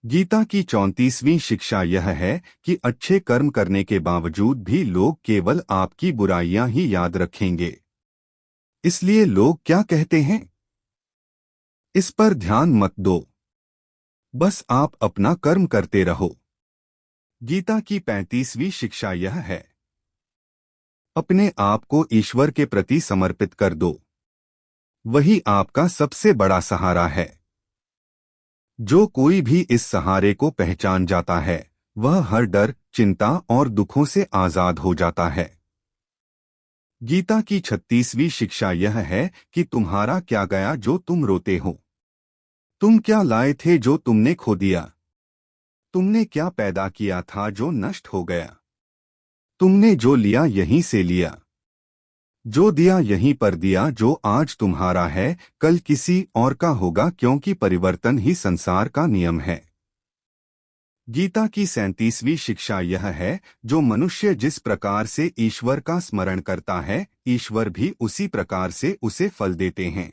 गीता की 34वीं शिक्षा यह है कि अच्छे कर्म करने के बावजूद भी लोग केवल आपकी बुराइयां ही याद रखेंगे। इसलिए लोग क्या कहते हैं, इस पर ध्यान मत दो, बस आप अपना कर्म करते रहो। गीता की 35वीं शिक्षा यह है, अपने आप को ईश्वर के प्रति समर्पित कर दो, वही आपका सबसे बड़ा सहारा है। जो कोई भी इस सहारे को पहचान जाता है वह हर डर, चिंता और दुखों से आजाद हो जाता है। गीता की 36वीं शिक्षा यह है कि तुम्हारा क्या गया जो तुम रोते हो, तुम क्या लाए थे जो तुमने खो दिया, तुमने क्या पैदा किया था जो नष्ट हो गया, तुमने जो लिया यहीं से लिया, जो दिया यहीं पर दिया। जो आज तुम्हारा है कल किसी और का होगा, क्योंकि परिवर्तन ही संसार का नियम है। गीता की 37वीं शिक्षा यह है, जो मनुष्य जिस प्रकार से ईश्वर का स्मरण करता है ईश्वर भी उसी प्रकार से उसे फल देते हैं।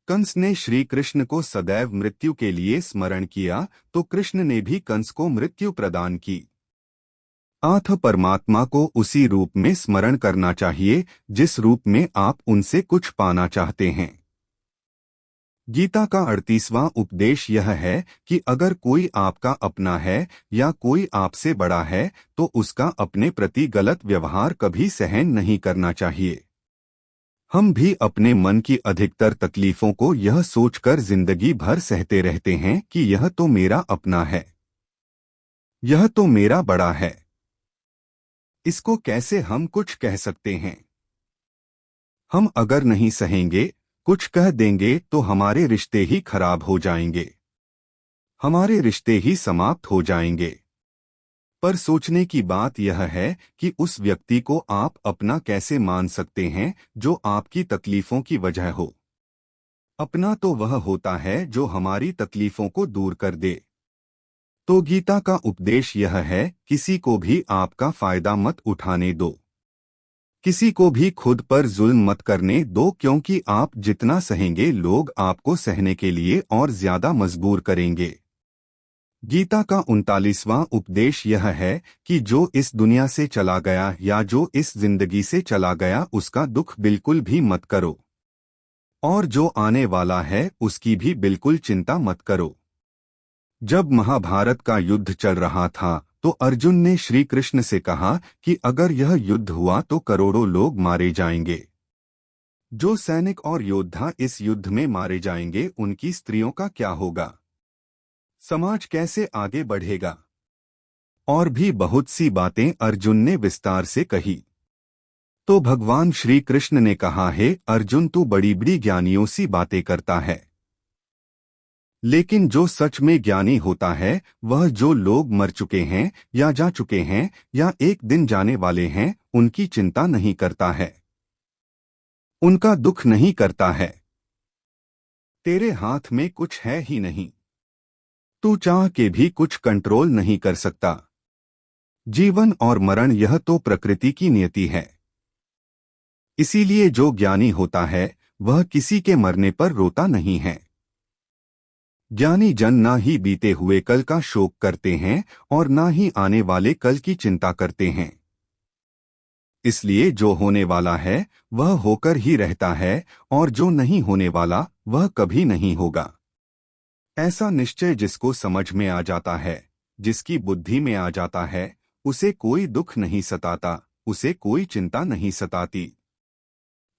कंस ने श्री कृष्ण को सदैव मृत्यु के लिए स्मरण किया तो कृष्ण ने भी कंस को मृत्यु प्रदान की। अतः परमात्मा को उसी रूप में स्मरण करना चाहिए जिस रूप में आप उनसे कुछ पाना चाहते हैं। गीता का 38वां उपदेश यह है कि अगर कोई आपका अपना है या कोई आपसे बड़ा है तो उसका अपने प्रति गलत व्यवहार कभी सहन नहीं करना चाहिए। हम भी अपने मन की अधिकतर तकलीफों को यह सोचकर जिंदगी भर सहते रहते हैं कि यह तो मेरा अपना है, यह तो मेरा बड़ा है, इसको कैसे हम कुछ कह सकते हैं। हम अगर नहीं सहेंगे, कुछ कह देंगे तो हमारे रिश्ते ही खराब हो जाएंगे, हमारे रिश्ते ही समाप्त हो जाएंगे। पर सोचने की बात यह है कि उस व्यक्ति को आप अपना कैसे मान सकते हैं जो आपकी तकलीफों की वजह हो। अपना तो वह होता है जो हमारी तकलीफों को दूर कर दे। तो गीता का उपदेश यह है, किसी को भी आपका फायदा मत उठाने दो, किसी को भी खुद पर जुल्म मत करने दो, क्योंकि आप जितना सहेंगे लोग आपको सहने के लिए और ज्यादा मजबूर करेंगे। गीता का 39वां उपदेश यह है कि जो इस दुनिया से चला गया या जो इस जिंदगी से चला गया उसका दुख बिल्कुल भी मत करो, और जो आने वाला है उसकी भी बिल्कुल चिंता मत करो। जब महाभारत का युद्ध चल रहा था तो अर्जुन ने श्री कृष्ण से कहा कि अगर यह युद्ध हुआ तो करोड़ों लोग मारे जाएंगे। जो सैनिक और योद्धा इस युद्ध में मारे जाएंगे उनकी स्त्रियों का क्या होगा, समाज कैसे आगे बढ़ेगा। और भी बहुत सी बातें अर्जुन ने विस्तार से कही। तो भगवान श्री कृष्ण ने कहा, हे अर्जुन, तू बड़ी बड़ी ज्ञानियों सी बातें करता है, लेकिन जो सच में ज्ञानी होता है वह जो लोग मर चुके हैं या जा चुके हैं या एक दिन जाने वाले हैं उनकी चिंता नहीं करता है, उनका दुख नहीं करता है। तेरे हाथ में कुछ है ही नहीं, तू चाह के भी कुछ कंट्रोल नहीं कर सकता। जीवन और मरण यह तो प्रकृति की नियति है। इसीलिए जो ज्ञानी होता है वह किसी के मरने पर रोता नहीं है। ज्ञानी जन ना ही बीते हुए कल का शोक करते हैं और ना ही आने वाले कल की चिंता करते हैं। इसलिए जो होने वाला है वह होकर ही रहता है, और जो नहीं होने वाला वह कभी नहीं होगा। ऐसा निश्चय जिसको समझ में आ जाता है जिसकी बुद्धि में आ जाता है उसे कोई दुख नहीं सताता, उसे कोई चिंता नहीं सताती।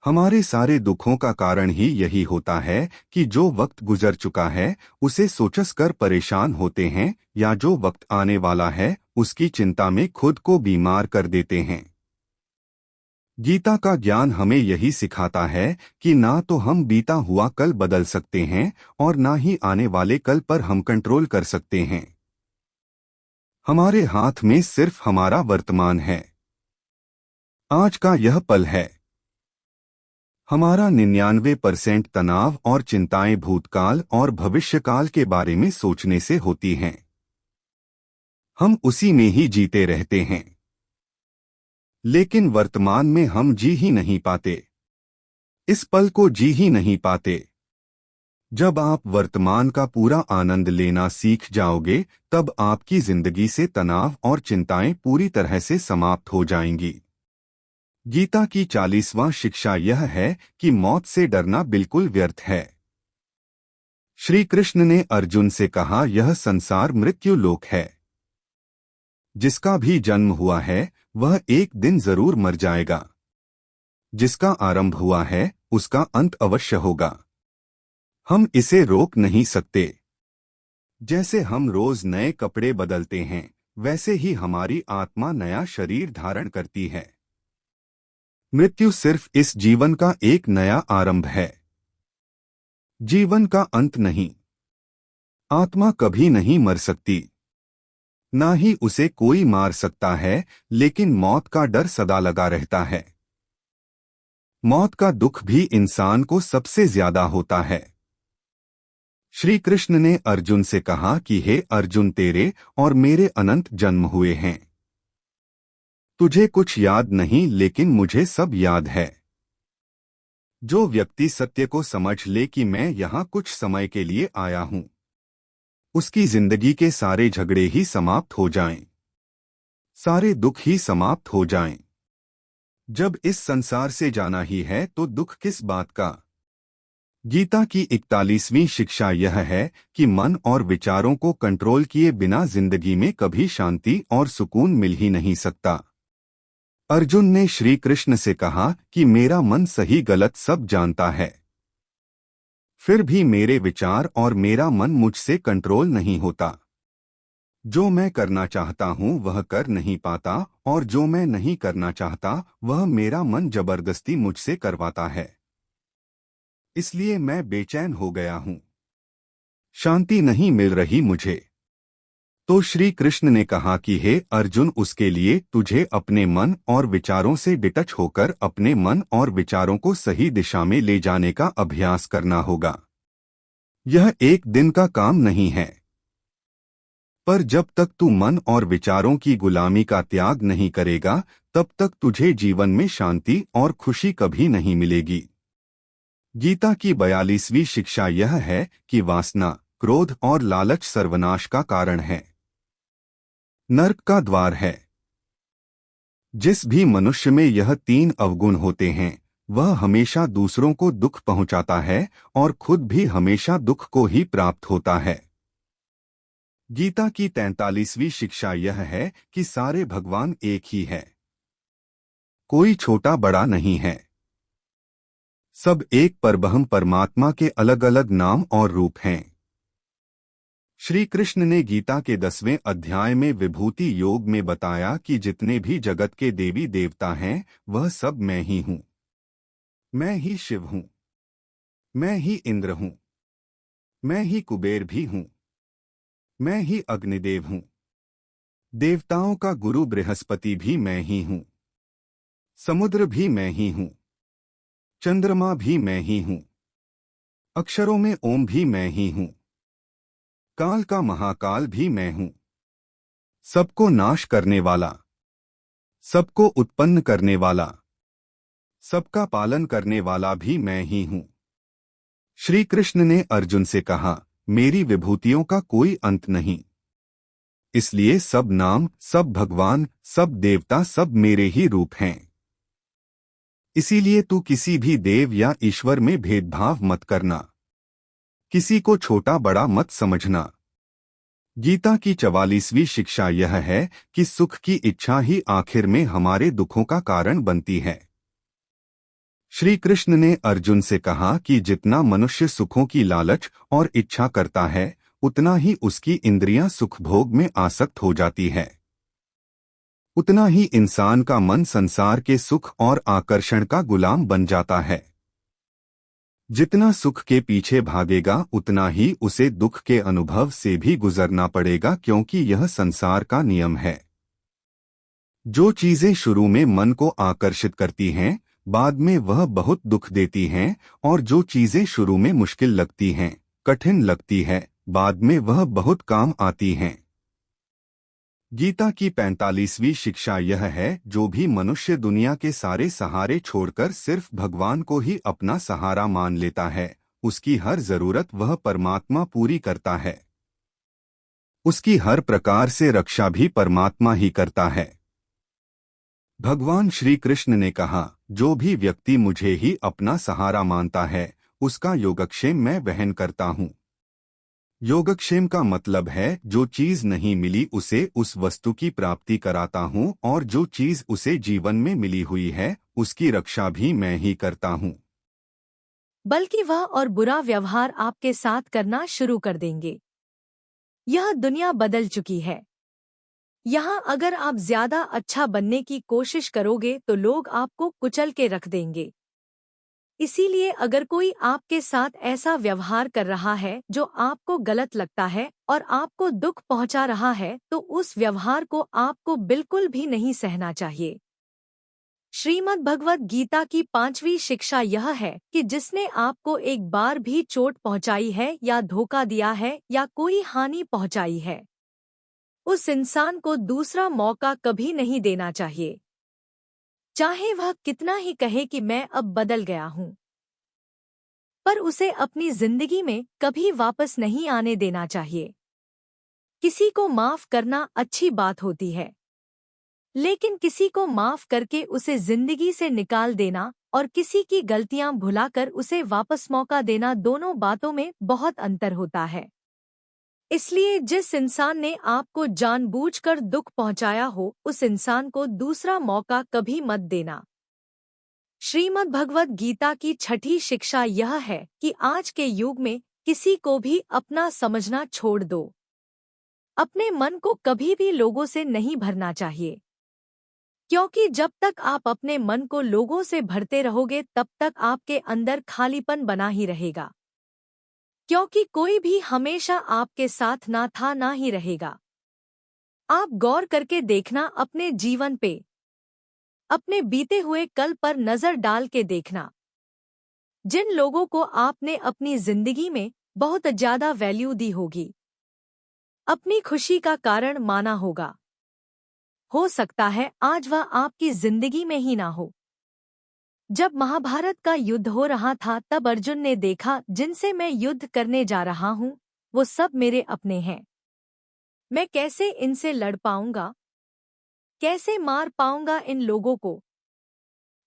हमारे सारे दुखों का कारण ही यही होता है कि जो वक्त गुजर चुका है उसे सोचस कर परेशान होते हैं, या जो वक्त आने वाला है उसकी चिंता में खुद को बीमार कर देते हैं। गीता का ज्ञान हमें यही सिखाता है कि ना तो हम बीता हुआ कल बदल सकते हैं और ना ही आने वाले कल पर हम कंट्रोल कर सकते हैं। हमारे हाथ में सिर्फ हमारा वर्तमान है, आज का यह पल है। हमारा 99% तनाव और चिंताएं भूतकाल और भविष्यकाल के बारे में सोचने से होती हैं। हम उसी में ही जीते रहते हैं, लेकिन वर्तमान में हम जी ही नहीं पाते, इस पल को जी ही नहीं पाते। जब आप वर्तमान का पूरा आनंद लेना सीख जाओगे, तब आपकी जिंदगी से तनाव और चिंताएं पूरी तरह से समाप्त हो जाएंगी। गीता की 40वां शिक्षा यह है कि मौत से डरना बिल्कुल व्यर्थ है। श्री कृष्ण ने अर्जुन से कहा, यह संसार मृत्यु लोक है। जिसका भी जन्म हुआ है वह एक दिन जरूर मर जाएगा। जिसका आरंभ हुआ है उसका अंत अवश्य होगा। हम इसे रोक नहीं सकते। जैसे हम रोज नए कपड़े बदलते हैं, वैसे ही हमारी आत्मा नया शरीर धारण करती है। मृत्यु सिर्फ इस जीवन का एक नया आरंभ है, जीवन का अंत नहीं। आत्मा कभी नहीं मर सकती, ना ही उसे कोई मार सकता है, लेकिन मौत का डर सदा लगा रहता है। मौत का दुख भी इंसान को सबसे ज्यादा होता है। श्री कृष्ण ने अर्जुन से कहा कि हे अर्जुन, तेरे और मेरे अनंत जन्म हुए हैं। तुझे कुछ याद नहीं, लेकिन मुझे सब याद है। जो व्यक्ति सत्य को समझ ले कि मैं यहाँ कुछ समय के लिए आया हूँ, उसकी जिंदगी के सारे झगड़े ही समाप्त हो जाएं, सारे दुख ही समाप्त हो जाएं। जब इस संसार से जाना ही है तो दुख किस बात का। गीता की 41वीं शिक्षा यह है कि मन और विचारों को कंट्रोल किए बिना जिंदगी में कभी शांति और सुकून मिल ही नहीं सकता। अर्जुन ने श्री कृष्ण से कहा कि मेरा मन सही गलत सब जानता है, फिर भी मेरे विचार और मेरा मन मुझसे कंट्रोल नहीं होता। जो मैं करना चाहता हूँ वह कर नहीं पाता, और जो मैं नहीं करना चाहता वह मेरा मन जबरदस्ती मुझसे करवाता है। इसलिए मैं बेचैन हो गया हूँ, शांति नहीं मिल रही मुझे। तो श्री कृष्ण ने कहा कि हे अर्जुन, उसके लिए तुझे अपने मन और विचारों से डिटच होकर अपने मन और विचारों को सही दिशा में ले जाने का अभ्यास करना होगा। यह एक दिन का काम नहीं है, पर जब तक तू मन और विचारों की गुलामी का त्याग नहीं करेगा, तब तक तुझे जीवन में शांति और खुशी कभी नहीं मिलेगी। गीता की 42वीं शिक्षा यह है कि वासना, क्रोध और लालच सर्वनाश का कारण है, नरक का द्वार है। जिस भी मनुष्य में यह 3 अवगुण होते हैं, वह हमेशा दूसरों को दुख पहुंचाता है और खुद भी हमेशा दुख को ही प्राप्त होता है। गीता की 43वीं शिक्षा यह है कि सारे भगवान एक ही है, कोई छोटा बड़ा नहीं है। सब एक परब्रह्म परमात्मा के अलग अलग नाम और रूप हैं। श्री कृष्ण ने गीता के 10वें अध्याय में विभूति योग में बताया कि जितने भी जगत के देवी देवता हैं वह सब मैं ही हूँ। मैं ही शिव हूँ, मैं ही इंद्र हूँ, मैं ही कुबेर भी हूँ, मैं ही अग्निदेव हूँ। देवताओं का गुरु बृहस्पति भी मैं ही हूँ, समुद्र भी मैं ही हूँ, चंद्रमा भी मैं ही हूँ, अक्षरों में ओम भी मैं ही हूँ, काल का महाकाल भी मैं हूँ। सबको नाश करने वाला, सबको उत्पन्न करने वाला, सबका पालन करने वाला भी मैं ही हूँ। श्री कृष्ण ने अर्जुन से कहा, मेरी विभूतियों का कोई अंत नहीं, इसलिए सब नाम, सब भगवान, सब देवता सब मेरे ही रूप हैं। इसीलिए तू किसी भी देव या ईश्वर में भेदभाव मत करना, किसी को छोटा बड़ा मत समझना। गीता की 44वीं शिक्षा यह है कि सुख की इच्छा ही आखिर में हमारे दुखों का कारण बनती है। श्री कृष्ण ने अर्जुन से कहा कि जितना मनुष्य सुखों की लालच और इच्छा करता है, उतना ही उसकी इंद्रियां सुख भोग में आसक्त हो जाती है। उतना ही इंसान का मन संसार के सुख और आकर्षण का गुलाम बन जाता है। जितना सुख के पीछे भागेगा उतना ही उसे दुख के अनुभव से भी गुजरना पड़ेगा, क्योंकि यह संसार का नियम है। जो चीजें शुरू में मन को आकर्षित करती हैं, बाद में वह बहुत दुख देती हैं, और जो चीजें शुरू में मुश्किल लगती हैं, कठिन लगती है, बाद में वह बहुत काम आती हैं। गीता की 45वीं शिक्षा यह है, जो भी मनुष्य दुनिया के सारे सहारे छोड़कर सिर्फ भगवान को ही अपना सहारा मान लेता है, उसकी हर जरूरत वह परमात्मा पूरी करता है। उसकी हर प्रकार से रक्षा भी परमात्मा ही करता है। भगवान श्री कृष्ण ने कहा, जो भी व्यक्ति मुझे ही अपना सहारा मानता है, उसका योगक्षेम मैं वहन करता हूँ। योगक्षेम का मतलब है जो चीज नहीं मिली उसे उस वस्तु की प्राप्ति कराता हूँ, और जो चीज उसे जीवन में मिली हुई है उसकी रक्षा भी मैं ही करता हूँ। बल्कि वह और बुरा व्यवहार आपके साथ करना शुरू कर देंगे। यह दुनिया बदल चुकी है। यहाँ अगर आप ज्यादा अच्छा बनने की कोशिश करोगे तो लोग आपको कुचल के रख देंगे। इसीलिए अगर कोई आपके साथ ऐसा व्यवहार कर रहा है जो आपको गलत लगता है और आपको दुख पहुंचा रहा है, तो उस व्यवहार को आपको बिल्कुल भी नहीं सहना चाहिए। श्रीमद् भगवत गीता की 5वीं शिक्षा यह है कि जिसने आपको एक बार भी चोट पहुंचाई है या धोखा दिया है या कोई हानि पहुंचाई है, उस इंसान को दूसरा मौका कभी नहीं देना चाहिए, चाहे वह कितना ही कहे कि मैं अब बदल गया हूँ। पर उसे अपनी जिंदगी में कभी वापस नहीं आने देना चाहिए। किसी को माफ करना अच्छी बात होती है, लेकिन किसी को माफ करके उसे जिंदगी से निकाल देना और किसी की गलतियां भुलाकर उसे वापस मौका देना, दोनों बातों में बहुत अंतर होता है। इसलिए जिस इंसान ने आपको जानबूझकर दुख पहुंचाया हो, उस इंसान को दूसरा मौका कभी मत देना। श्रीमद् भगवत गीता की 6ठी शिक्षा यह है कि आज के युग में किसी को भी अपना समझना छोड़ दो। अपने मन को कभी भी लोगों से नहीं भरना चाहिए, क्योंकि जब तक आप अपने मन को लोगों से भरते रहोगे तब तक आपके अंदर खालीपन बना ही रहेगा, क्योंकि कोई भी हमेशा आपके साथ ना था ना ही रहेगा। आप गौर करके देखना अपने जीवन पे, अपने बीते हुए कल पर नजर डाल के देखना। जिन लोगों को आपने अपनी जिंदगी में बहुत ज्यादा वैल्यू दी होगी, अपनी खुशी का कारण माना होगा, हो सकता है आज वह आपकी जिंदगी में ही ना हो। जब महाभारत का युद्ध हो रहा था तब अर्जुन ने देखा, जिनसे मैं युद्ध करने जा रहा हूँ वो सब मेरे अपने हैं। मैं कैसे इनसे लड़ पाऊंगा, कैसे मार पाऊंगा इन लोगों को।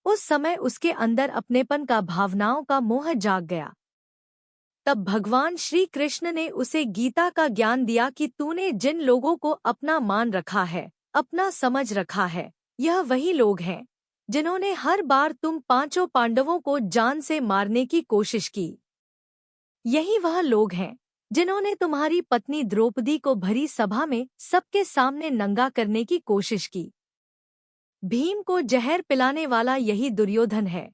उस समय उसके अंदर अपनेपन का, भावनाओं का मोह जाग गया। तब भगवान श्री कृष्ण ने उसे गीता का ज्ञान दिया कि तूने जिन लोगों को अपना मान रखा है, अपना समझ रखा है, यह वही लोग हैं जिन्होंने हर बार तुम 5 पांडवों को जान से मारने की कोशिश की। यही वह लोग हैं जिन्होंने तुम्हारी पत्नी द्रौपदी को भरी सभा में सबके सामने नंगा करने की कोशिश की। भीम को जहर पिलाने वाला यही दुर्योधन है।